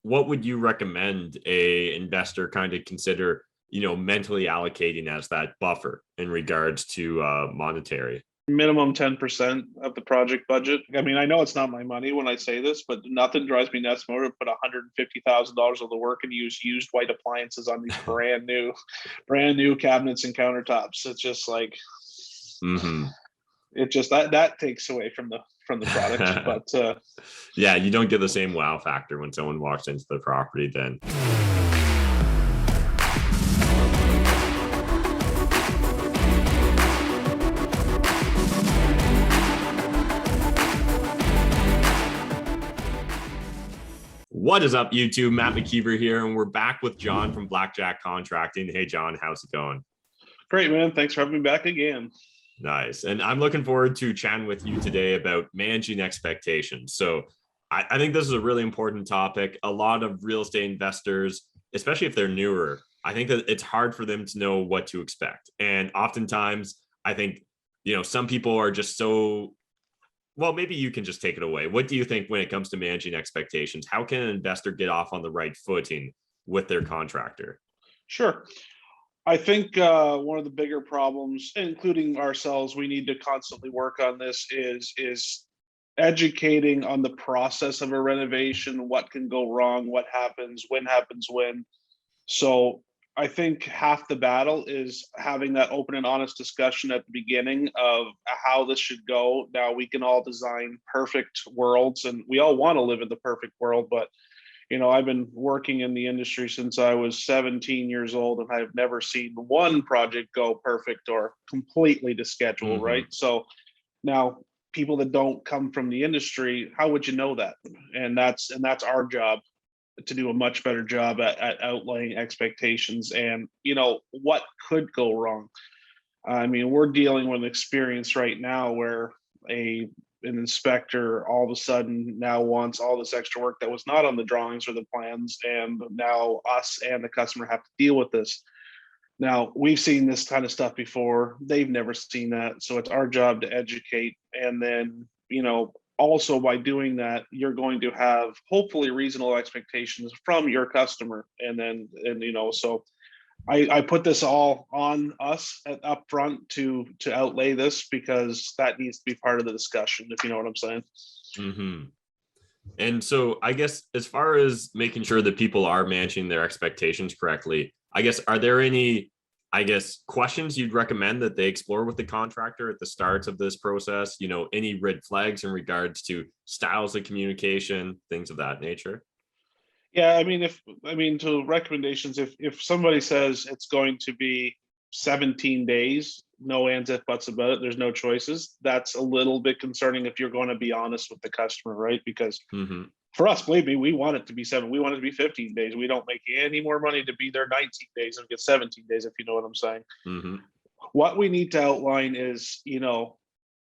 what would you recommend a investor kind of consider, mentally allocating as that buffer in regards to monetary? Minimum 10% of the project budget. I mean, I know it's not my money when I say this, but nothing drives me nuts more to put $150,000 of the work and use used white appliances on these brand new cabinets and countertops. It's just like, Mm-hmm. it just that takes away from the product. But Yeah, you don't get the same wow factor when someone walks into the property then. What is up, YouTube? Matt McKeever here, and we're back with John from Blackjack Contracting. Hey, John, how's it going? Great, man. Thanks for having me back again. Nice. And I'm looking forward to chatting with you today about managing expectations. So I think this is a really important topic. A lot of real estate investors, especially if they're newer, I think that it's hard for them to know what to expect. And oftentimes, I think, some people are just so, well, maybe you can just take it away. What do you think when it comes to managing expectations? How can an investor get off on the right footing with their contractor? Sure. I think one of the bigger problems, including ourselves, we need to constantly work on this is educating on the process of a renovation, what can go wrong, what happens when. So I think half the battle is having that open and honest discussion at the beginning of how this should go. Now we can all design perfect worlds and we all want to live in the perfect world, but I've been working in the industry since I was 17 years old, and I've never seen one project go perfect or completely to schedule, Mm-hmm. right? So now people that don't come from the industry, how would you know that? And that's our job, to do a much better job at outlaying expectations and what could go wrong. I mean, we're dealing with an experience right now where an inspector all of a sudden now wants all this extra work that was not on the drawings or the plans, and now us and the customer have to deal with this. Now, we've seen this kind of stuff before. They've never seen that. So it's our job to educate. And then, also by doing that, you're going to have hopefully reasonable expectations from your customer. So I put this all on us up front to outlay this, because that needs to be part of the discussion, if you know what I'm saying. Mm-hmm. And so I guess as far as making sure that people are managing their expectations correctly, I guess, are there any, questions you'd recommend that they explore with the contractor at the start of this process? Any red flags in regards to styles of communication, things of that nature? Yeah, to recommendations, if somebody says it's going to be 17 days, no ands, if, buts about it, there's no choices, that's a little bit concerning if you're going to be honest with the customer, right? Because Mm-hmm. for us, believe me, we want it to be we want it to be 15 days. We don't make any more money to be there 19 days and get 17 days, if you know what I'm saying. Mm-hmm. What we need to outline is,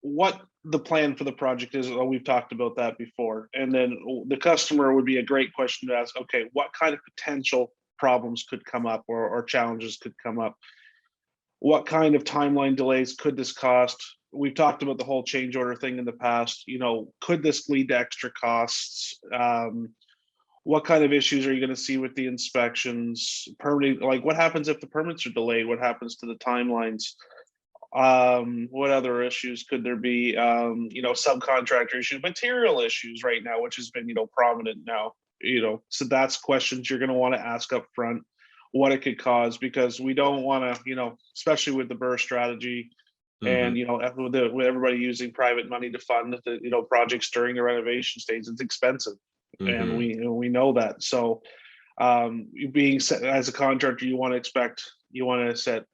what the plan for the project is. We've talked about that before. And then the customer would be a great question to ask, okay, what kind of potential problems could come up, or challenges could come up? What kind of timeline delays could this cost? We've talked about the whole change order thing in the past. Could this lead to extra costs? What kind of issues are you going to see with the inspections? Permitting, like what happens if the permits are delayed? What happens to the timelines? What other issues could there be? Subcontractor issues, material issues right now, which has been, prominent now. So that's questions you're going to want to ask up front, what it could cause, because we don't want to, especially with the BRRRR strategy, and with everybody using private money to fund the projects during the renovation stage, it's expensive, and we know that. So being set as a contractor, you want to set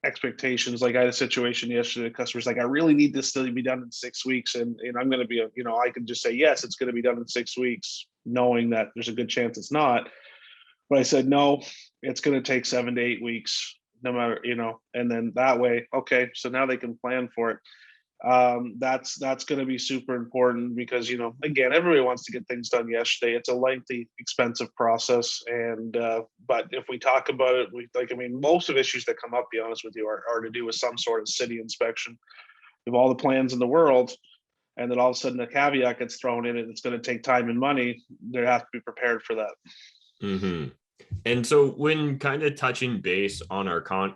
expectations. Like I had a situation yesterday, the customer's like, I really need this to be done in 6 weeks, and I'm going to be I can just say yes, it's going to be done in 6 weeks, knowing that there's a good chance it's not. But I said no, it's going to take 7 to 8 weeks, no matter, and then that way, okay, so now they can plan for it. That's going to be super important, because again, everybody wants to get things done yesterday. It's a lengthy, expensive process, and but if we talk about it, most of the issues that come up, be honest with you, are to do with some sort of city inspection. We have all the plans in the world, and then all of a sudden a caveat gets thrown in and it's going to take time and money, they have to be prepared for that. Mm-hmm. And so when kind of touching base on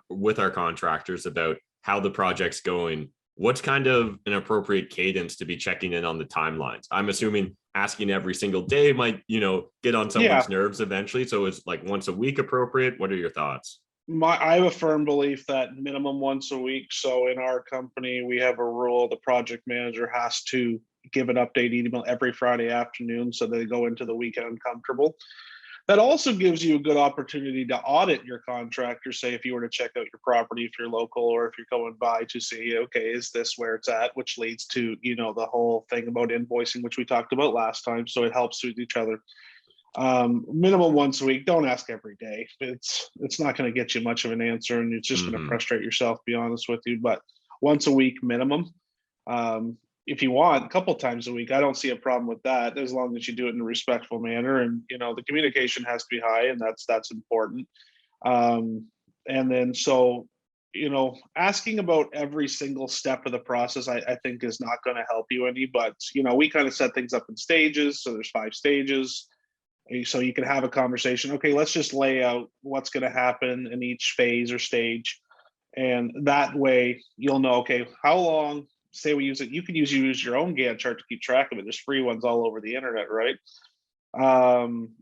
with our contractors about how the project's going, what's kind of an appropriate cadence to be checking in on the timelines? I'm assuming asking every single day might, get on Yeah, someone's nerves eventually. So it's like once a week appropriate. What are your thoughts? I have a firm belief that minimum once a week. So in our company, we have a rule: the project manager has to give an update email every Friday afternoon, so they go into the weekend comfortable. That also gives you a good opportunity to audit your contractor. Say if you were to check out your property, if you're local, or if you're going by, to see, okay, is this where it's at? Which leads to, the whole thing about invoicing, which we talked about last time. So it helps with each other. Minimum once a week. Don't ask every day. It's not going to get you much of an answer, and it's just going to Mm-hmm. frustrate yourself, to be honest with you. But once a week minimum. If you want a couple times a week, I don't see a problem with that, as long as you do it in a respectful manner. And the communication has to be high, and that's important. And then so asking about every single step of the process, I think is not going to help you any. But we kind of set things up in stages. So there's 5 stages. So you can have a conversation. Okay, let's just lay out what's going to happen in each phase or stage. And that way you'll know, okay, how long, say we use it, you can use your own Gantt chart to keep track of it. There's free ones all over the internet, right?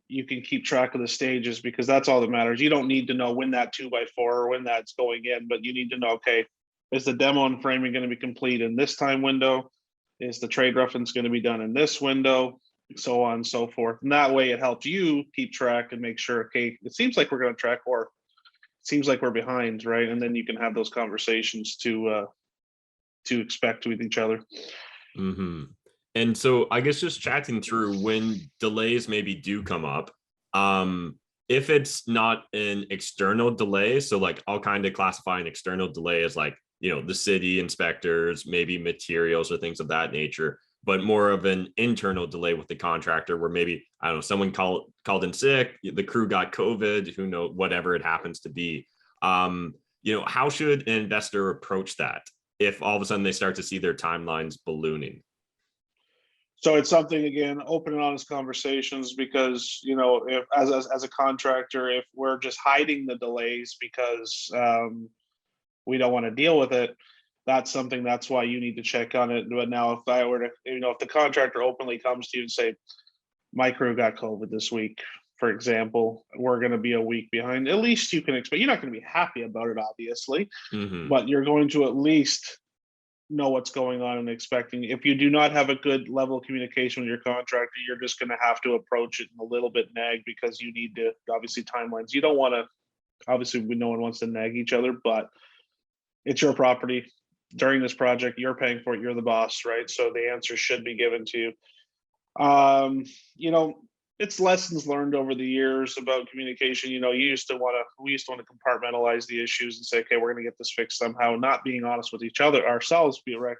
You can keep track of the stages, because that's all that matters. You don't need to know when that 2x4 or when that's going in, but you need to know, okay, is the demo and framing going to be complete in this time window? Is the trade reference going to be done in this window? So on and so forth. And that way it helps you keep track and make sure, okay, it seems like we're going to track, or it seems like we're behind, right? And then you can have those conversations to expect with each other. Mm-hmm. And so I guess just chatting through when delays maybe do come up, if it's not an external delay, so like I'll kind of classify an external delay as like, the city inspectors, maybe materials or things of that nature, but more of an internal delay with the contractor where maybe, I don't know, someone called in sick, the crew got COVID, who knows, whatever it happens to be. How should an investor approach that if all of a sudden they start to see their timelines ballooning? So it's something, again, open and honest conversations, because if as a contractor, if we're just hiding the delays because we don't want to deal with it, that's why you need to check on it. But now, if I were to, if the contractor openly comes to you and say, my crew got COVID this week, for example, we're going to be a week behind, at least you can expect, you're not going to be happy about it, obviously, Mm-hmm. but you're going to at least know what's going on and expecting. If you do not have a good level of communication with your contractor, you're just going to have to approach it in a little bit nag, because you need to, obviously, timelines. You don't want to, obviously, no one wants to nag each other, but it's your property. During this project, you're paying for it. You're the boss, right? So the answer should be given to you. Um, you know, it's lessons learned over the years about communication. We used to want to compartmentalize the issues and say, okay, we're going to get this fixed somehow, not being honest with each other, ourselves, be right,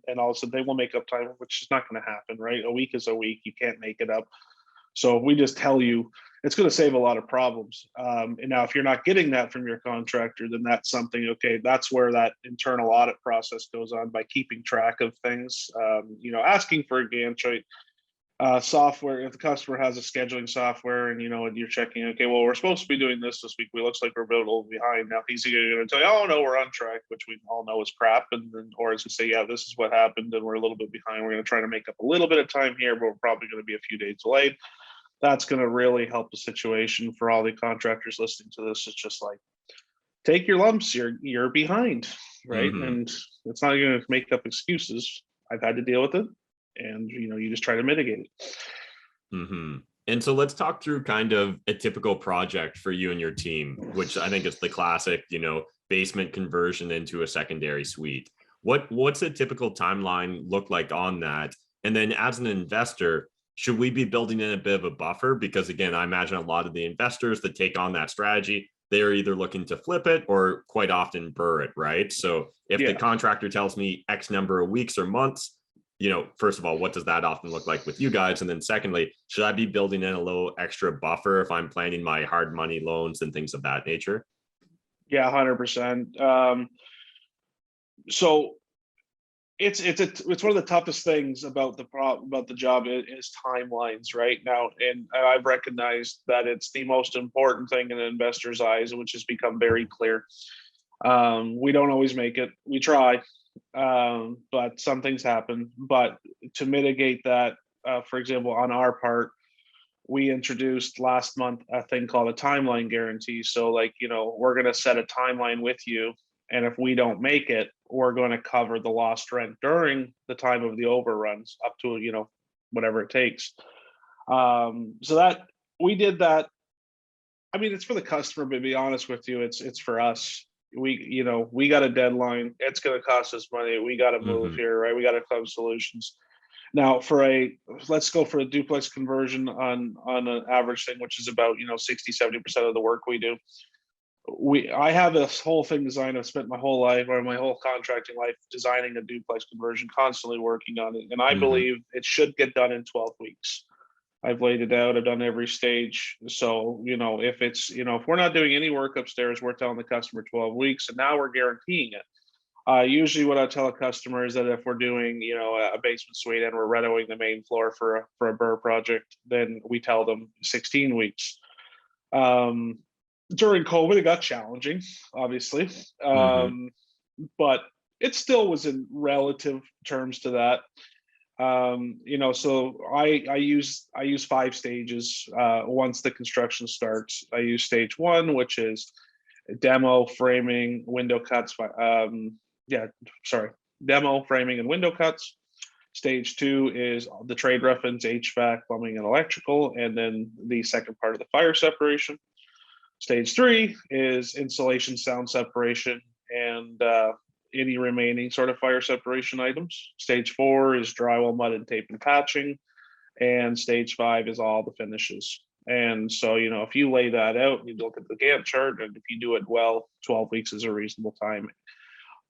and also they will make up time, which is not going to happen, right? A week is a week. You can't make it up. So if we just tell you, it's going to save a lot of problems. And now, if you're not getting that from your contractor, then that's something, okay, that's where that internal audit process goes on, by keeping track of things, asking for a Gantt chart, software. If the customer has a scheduling software, and and you're checking, okay, well, we're supposed to be doing this week, we looks like we're a little behind. Now he's either going to tell you, oh no, we're on track, which we all know is crap, and then, or is going to say, yeah, this is what happened and we're a little bit behind, we're going to try to make up a little bit of time here, but we're probably going to be a few days delayed. That's going to really help the situation for all the contractors listening to this. It's just like, take your lumps, you're behind, right? Mm-hmm. And it's not going to make up excuses. I've had to deal with it, and you just try to mitigate it. Mm-hmm. And so let's talk through kind of a typical project for you and your team, which I think is the classic, basement conversion into a secondary suite. What's a typical timeline look like on that? And then as an investor, should we be building in a bit of a buffer? Because again, I imagine a lot of the investors that take on that strategy, they are either looking to flip it or quite often burr it, right? So if the Yeah. contractor tells me X number of weeks or months, first of all, what does that often look like with you guys? And then secondly, should I be building in a little extra buffer if I'm planning my hard money loans and things of that nature? Yeah, 100%. So it's one of the toughest things about the job is timelines right now, and I've recognized that it's the most important thing in an investor's eyes, which has become very clear. We don't always make it. We try, but some things happen. But to mitigate that, for example, on our part, we introduced last month a thing called a timeline guarantee. So, like, we're going to set a timeline with you, and if we don't make it, we're going to cover the lost rent during the time of the overruns up to whatever it takes. So that we did that. I mean, it's for the customer, but to be honest with you, it's for us. We got a deadline. It's going to cost us money. We got to move here, right? We got to come solutions. Now, let's go for a duplex conversion on an average thing, which is about 60-70% of the work we do. I have this whole thing designed. I've spent my whole life, or my whole contracting life, designing a duplex conversion, constantly working on it, and I believe it should get done in 12 weeks. I've laid it out. I've done every stage. So, if we're not doing any work upstairs, we're telling the customer 12 weeks, and now we're guaranteeing it. Usually what I tell a customer is that if we're doing, a basement suite and we're renovating the main floor for a BRRRR project, then we tell them 16 weeks. During COVID, it got challenging, obviously. But it still was in relative terms to that. So I use 5 stages. Once the construction starts, I use stage 1, which is demo, framing, window cuts. Demo, framing, and window cuts. Stage 2 is the trade reference, HVAC, plumbing, and electrical, and then the second part of the fire separation. Stage 3 is insulation, sound separation, and any remaining sort of fire separation items. Stage 4 is drywall, mud, and tape and patching. And stage 5 is all the finishes. And so, if you lay that out, you look at the Gantt chart, and if you do it well, 12 weeks is a reasonable time.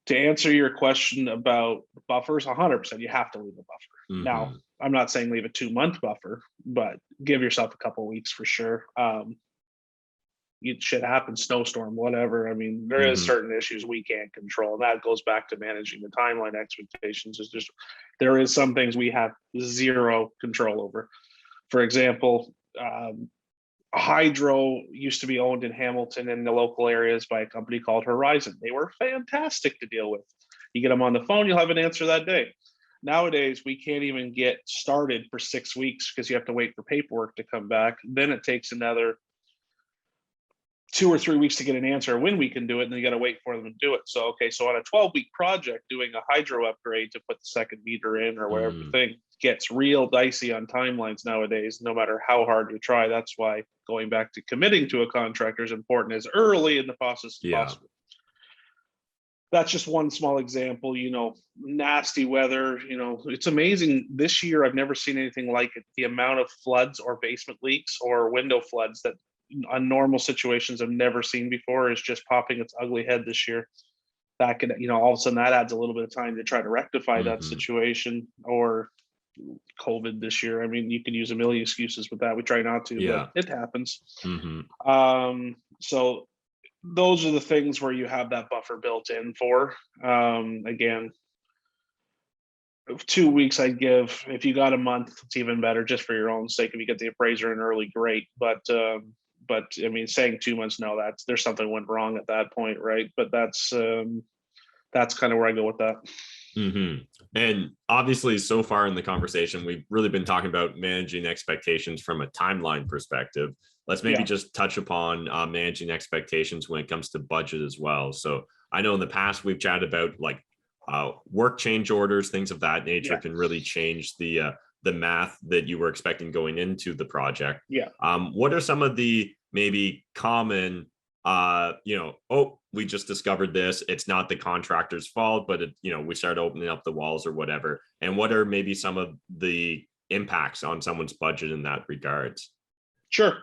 To answer your question about buffers, 100%, you have to leave a buffer. Now, I'm not saying leave a 2-month buffer, but give yourself a couple of weeks for sure. Shit happens, snowstorm, whatever. I mean, there is certain issues we can't control, and that goes back to managing the timeline expectations. There is some things we have zero control over. For example, hydro used to be owned in Hamilton and the local areas by a company called Horizon. They were fantastic to deal with. You get them on the phone, you'll have an answer that day. Nowadays, we can't even get started for 6 weeks because you have to wait for paperwork to come back. Then it takes another 2 or 3 weeks to get an answer when we can do it, and then you got to wait for them to do it. So on a 12-week project, doing a hydro upgrade to put the second meter in or whatever thing gets real dicey on timelines nowadays, no matter how hard you try. That's why going back to committing to a contractor is important as early in the process as possible. That's just one small example. Nasty weather, it's amazing. This year, I've never seen anything like it. The amount of floods or basement leaks or window floods that on normal situations I've never seen before is just popping its ugly head this year. That could, all of a sudden that adds a little bit of time to try to rectify that situation. Or COVID this year. I mean, you can use a million excuses with that. We try not to, but it happens. So those are the things where you have that buffer built in for. Again, 2 weeks I'd give. If you got a month, it's even better, just for your own sake. If you get the appraiser in early, great. But I mean, saying 2 months, no, there's something went wrong at that point, right? But that's kind of where I go with that. And obviously, so far in the conversation, we've really been talking about managing expectations from a timeline perspective. Let's maybe just touch upon managing expectations when it comes to budget as well. So I know in the past we've chatted about like work change orders, things of that nature can really change the math that you were expecting going into the project. What are some of the maybe common we just discovered this, it's not the contractor's fault, but we started opening up the walls or whatever, and what are maybe some of the impacts on someone's budget in that regards? Sure.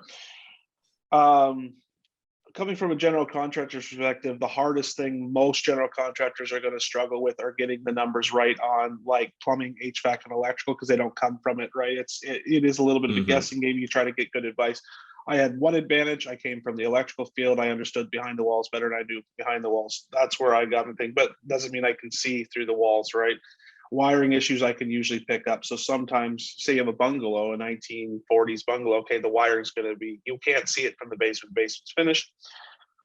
Coming from a general contractor's perspective, the hardest thing most general contractors are going to struggle with are getting the numbers right on like plumbing, HVAC, and electrical, because they don't come from it, right? It is a little bit of a guessing game. You try to get good advice. I had one advantage. I came from the electrical field. I understood behind the walls better than I do behind the walls. That's where I got the thing, but doesn't mean I can see through the walls, right? Wiring issues I can usually pick up. So sometimes, say you have a bungalow, a 1940s bungalow, okay, the wiring's going to be, you can't see it from the basement's finished,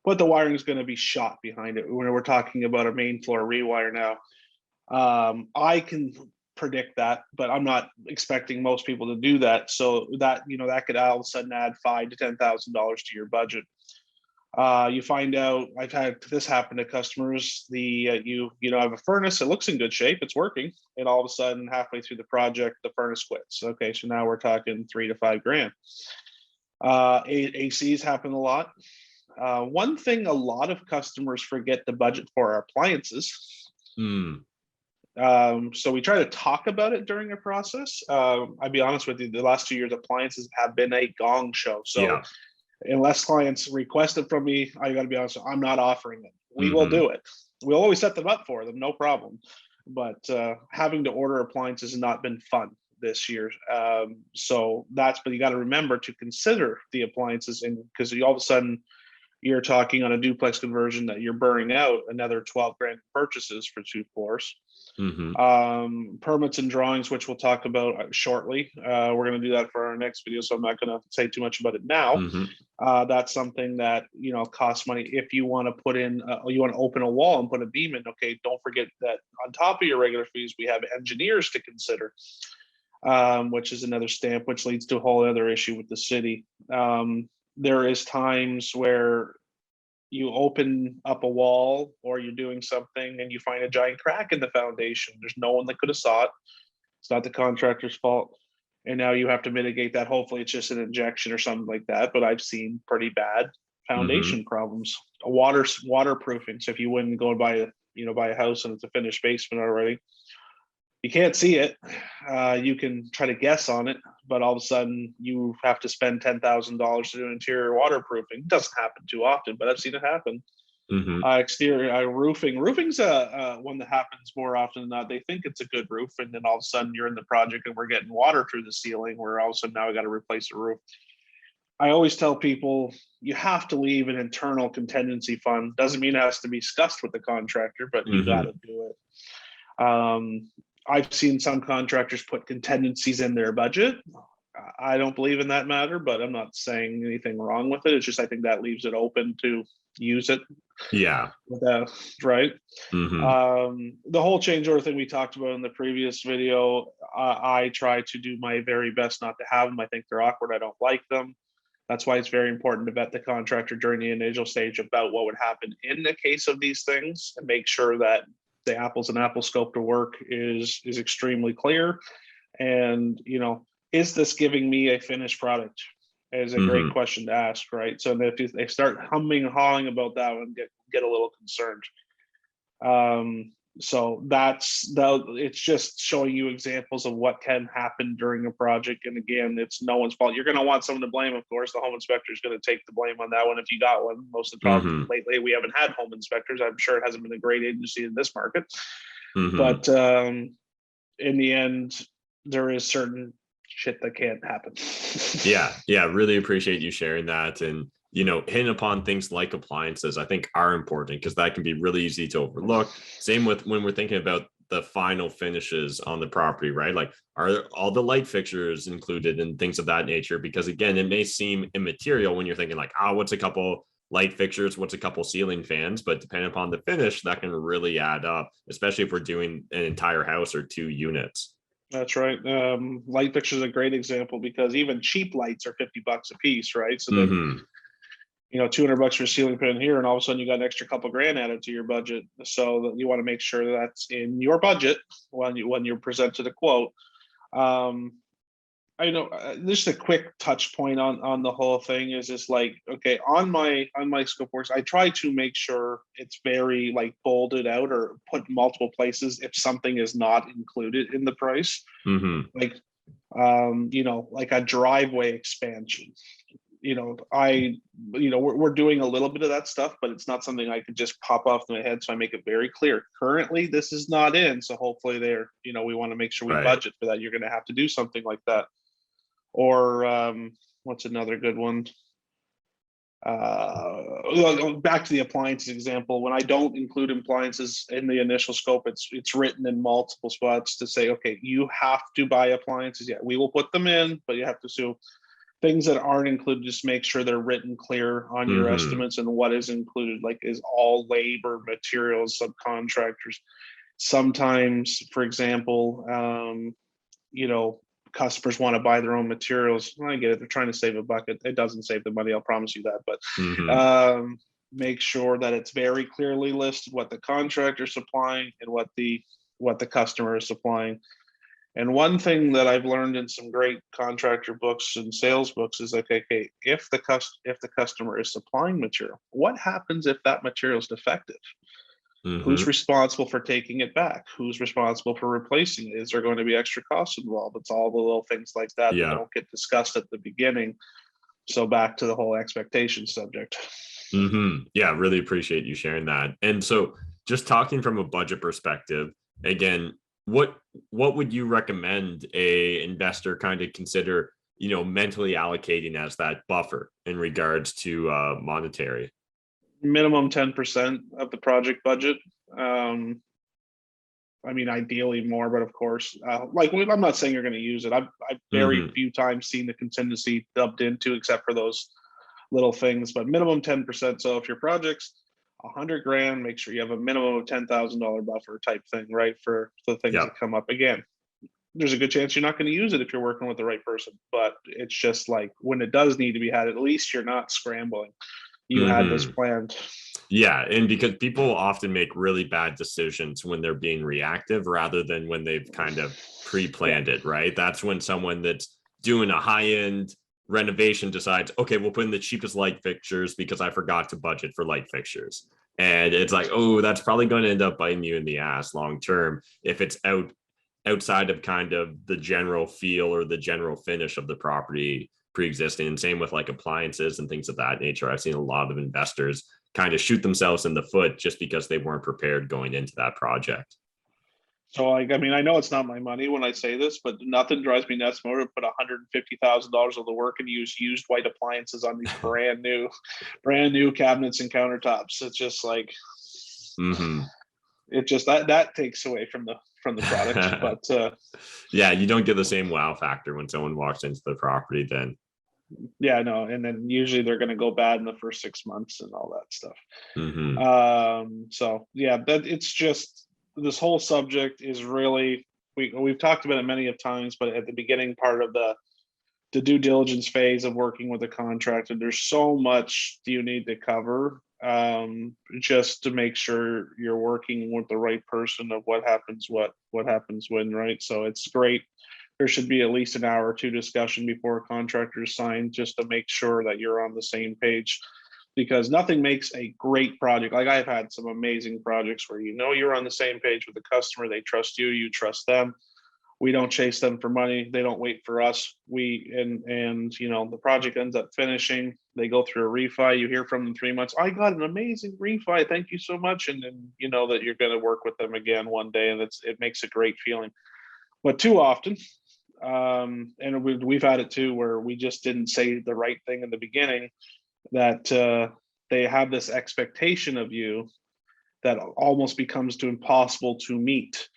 but the wiring is going to be shot behind it. When we're talking about a main floor rewire now, I can predict that, but I'm not expecting most people to do that. So that, that could all of a sudden add $5,000 to $10,000 to your budget. You find out, I've had this happen to customers, you have a furnace, it looks in good shape, it's working, and all of a sudden halfway through the project the furnace quits. Okay, so now we're talking $3,000 to $5,000. ACs happen a lot. One thing a lot of customers forget to budget for are appliances. So we try to talk about it during a process. I'll be honest with you, the last 2 years appliances have been a gong show. So unless clients request it from me, I got to be honest, I'm not offering them. We will do it. We'll always set them up for them, no problem. But having to order appliances has not been fun this year. So but you got to remember to consider the appliances, and because all of a sudden you're talking on a duplex conversion that you're burning out another $12,000 purchases for 2 floors. Permits and drawings, which we'll talk about shortly. We're going to do that for our next video, so I'm not going to say too much about it now. That's something that costs money. If you want to put in, you want to open a wall and put a beam in, okay, don't forget that on top of your regular fees, we have engineers to consider, which is another stamp, which leads to a whole other issue with the city. There is times where you open up a wall or you're doing something and you find a giant crack in the foundation. There's no one that could have saw it. It's not the contractor's fault. And now you have to mitigate that. Hopefully it's just an injection or something like that. But I've seen pretty bad foundation problems. Waterproofing. So if you wouldn't go buy a house and it's a finished basement already, you can't see it. You can try to guess on it, but all of a sudden you have to spend $10,000 to do interior waterproofing. It doesn't happen too often, but I've seen it happen. Exterior roofing. Roofing's one that happens more often than not. They think it's a good roof, and then all of a sudden you're in the project and we're getting water through the ceiling, where all of a sudden now we got to replace the roof. I always tell people you have to leave an internal contingency fund. Doesn't mean it has to be discussed with the contractor, but you got to do it. I've seen some contractors put contingencies in their budget. I don't believe in that matter, but I'm not saying anything wrong with it. It's just I think that leaves it open to use it. Right. The whole change order thing we talked about in the previous video, I try to do my very best not to have them. I think they're awkward. I don't like them. That's why it's very important to vet the contractor during the initial stage about what would happen in the case of these things, and make sure that the apples and apple scope to work is extremely clear. And is this giving me a finished product? Is a great question to ask, right? So if they start humming and hawing about that one, get a little concerned. So it's just showing you examples of what can happen during a project. And again, it's no one's fault. You're going to want someone to blame, of course. The home inspector is going to take the blame on that one if you got one. Most of the time lately, we haven't had home inspectors. I'm sure it hasn't been a great agency in this market. But in the end, there is certain shit that can't happen. Yeah, really appreciate you sharing that. And hitting upon things like appliances, I think are important, because that can be really easy to overlook. Same with when we're thinking about the final finishes on the property, right? Like, are all the light fixtures included and things of that nature? Because again, it may seem immaterial when you're thinking like, what's a couple light fixtures, what's a couple ceiling fans? But depending upon the finish, that can really add up, especially if we're doing an entire house or 2 units. That's right. Light fixtures is a great example, because even cheap lights are $50 a piece, right? So then $200 for a ceiling fan here, and all of a sudden you got an extra couple grand added to your budget. So you want to make sure that's in your budget when you're presented a quote. I know just a quick touch point on the whole thing is just like, okay, on my scope works, I try to make sure it's very like bolded out or put multiple places if something is not included in the price. Like like a driveway expansion. We're doing a little bit of that stuff, but it's not something I could just pop off my head. So I make it very clear. Currently, this is not in. So hopefully we want to make sure we budget for that. You're going to have to do something like that. Or what's another good one? Back to the appliances example, when I don't include appliances in the initial scope, it's written in multiple spots to say, okay, you have to buy appliances. Yeah, we will put them in, but you have to assume things that aren't included, just make sure they're written clear on your estimates and what is included, like is all labor, materials, subcontractors. Sometimes, for example, customers want to buy their own materials. Well, I get it. They're trying to save a bucket. It doesn't save the money. I'll promise you that. But make sure that it's very clearly listed what the contractor is supplying and what the customer is supplying. And one thing that I've learned in some great contractor books and sales books is like, okay, if the customer is supplying material, what happens if that material is defective? Who's responsible for taking it back? Who's responsible for replacing it? Is there going to be extra costs involved? It's all the little things like that that don't get discussed at the beginning. So back to the whole expectation subject. Yeah, really appreciate you sharing that. And so just talking from a budget perspective, again, what would you recommend a investor kind of consider, mentally allocating as that buffer in regards to monetary? Minimum 10% of the project budget. I mean, ideally more, but of course, I'm not saying you're going to use it. I've very few times seen the contingency dubbed into, except for those little things, but minimum 10%. So if your project's $100,000, make sure you have a minimum of $10,000 buffer type thing, right? For the things that come up. Again, there's a good chance you're not going to use it if you're working with the right person, but it's just like when it does need to be had, at least you're not scrambling. You had this planned. Yeah, and because people often make really bad decisions when they're being reactive rather than when they've kind of pre-planned it, right? That's when someone that's doing a high-end renovation decides, okay, we'll put in the cheapest light fixtures because I forgot to budget for light fixtures. And it's like, oh, that's probably going to end up biting you in the ass long term if it's outside of kind of the general feel or the general finish of the property pre-existing. And same with like appliances and things of that nature. I've seen a lot of investors kind of shoot themselves in the foot just because they weren't prepared going into that project. So I mean, I know it's not my money when I say this, but nothing drives me nuts more to put $150,000 of the work and use used white appliances on these brand new cabinets and countertops. It's just like, it just that takes away from the product. But yeah, you don't get the same wow factor when someone walks into the property then. Yeah, no, and then usually they're going to go bad in the first 6 months and all that stuff. So yeah, that it's just this whole subject is really we've talked about it many of times, but at the beginning part of the due diligence phase of working with a contractor, there's so much you need to cover just to make sure you're working with the right person of what happens when, right? So it's great. There should be at least an hour or two discussion before a contractor is signed, just to make sure that you're on the same page, because nothing makes a great project. Like I've had some amazing projects where you're on the same page with the customer. They trust you, you trust them. We don't chase them for money. They don't wait for us. The project ends up finishing. They go through a refi. You hear from them 3 months. I got an amazing refi. Thank you so much. And then you know that you're going to work with them again one day, and it makes a great feeling. But too often, and we've had it too, where we just didn't say the right thing in the beginning, that they have this expectation of you that almost becomes too impossible to meet.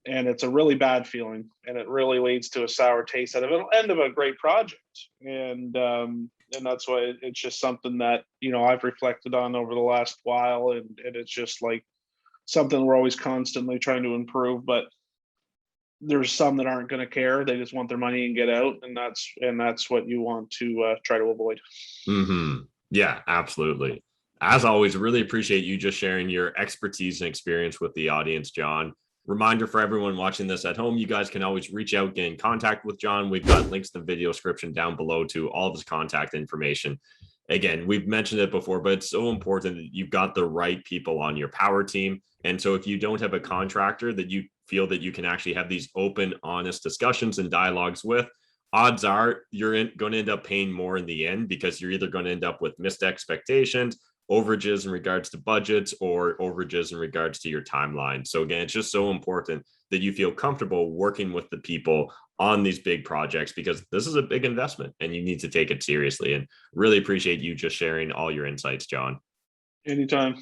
And it's a really bad feeling, and it really leads to a sour taste at the end of a great project. And that's why it's just something that, I've reflected on over the last while. And it's just like something we're always constantly trying to improve, but there's some that aren't going to care. They just want their money and get out. And that's what you want to try to avoid. Yeah, absolutely. As always, really appreciate you just sharing your expertise and experience with the audience, John. Reminder for everyone watching this at home, you guys can always reach out, get in contact with John. We've got links in the video description down below to all of his contact information. Again, we've mentioned it before, but it's so important that you've got the right people on your power team. And so if you don't have a contractor that you feel that you can actually have these open, honest discussions and dialogues with, odds are you're going to end up paying more in the end, because you're either going to end up with missed expectations, overages in regards to budgets, or overages in regards to your timeline. So again, it's just so important that you feel comfortable working with the people on these big projects, because this is a big investment and you need to take it seriously. And really appreciate you just sharing all your insights, John. Anytime.